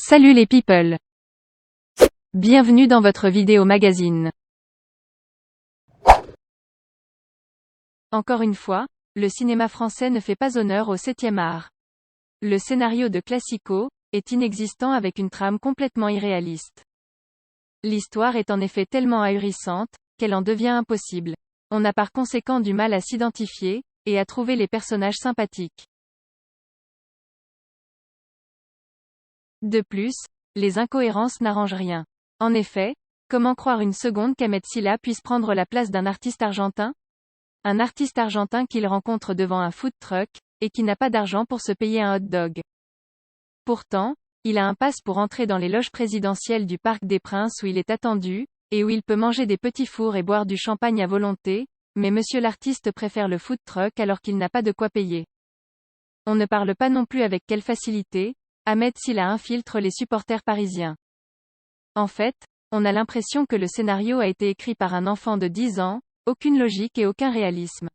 Salut les people! Bienvenue dans votre vidéo magazine. Encore une fois, le cinéma français ne fait pas honneur au 7e art. Le scénario de Classico est inexistant avec une trame complètement irréaliste. L'histoire est en effet tellement ahurissante qu'elle en devient impossible. On a par conséquent du mal à s'identifier et à trouver les personnages sympathiques. De plus, les incohérences n'arrangent rien. En effet, comment croire une seconde qu'Ahmed Silla puisse prendre la place d'un artiste argentin? Un artiste argentin qu'il rencontre devant un food truck, et qui n'a pas d'argent pour se payer un hot dog. Pourtant, il a un pass pour entrer dans les loges présidentielles du Parc des Princes où il est attendu, et où il peut manger des petits fours et boire du champagne à volonté, mais monsieur l'artiste préfère le food truck alors qu'il n'a pas de quoi payer. On ne parle pas non plus avec quelle facilité Ahmed Silla infiltre les supporters parisiens. En fait, on a l'impression que le scénario a été écrit par un enfant de 10 ans, aucune logique et aucun réalisme.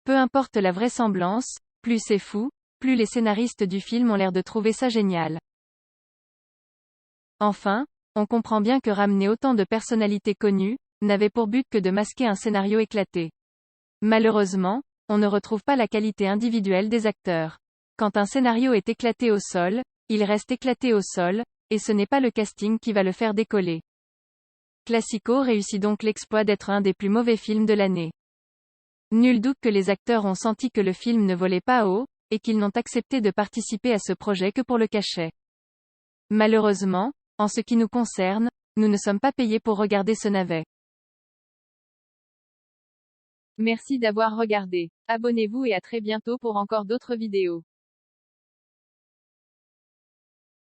Peu importe la vraisemblance, plus c'est fou, plus les scénaristes du film ont l'air de trouver ça génial. Enfin, on comprend bien que ramener autant de personnalités connues n'avait pour but que de masquer un scénario éclaté. Malheureusement, on ne retrouve pas la qualité individuelle des acteurs. Quand un scénario est éclaté au sol, il reste éclaté au sol, et ce n'est pas le casting qui va le faire décoller. Classico réussit donc l'exploit d'être un des plus mauvais films de l'année. Nul doute que les acteurs ont senti que le film ne volait pas haut, et qu'ils n'ont accepté de participer à ce projet que pour le cachet. Malheureusement, en ce qui nous concerne, nous ne sommes pas payés pour regarder ce navet. Merci d'avoir regardé. Abonnez-vous et à très bientôt pour encore d'autres vidéos.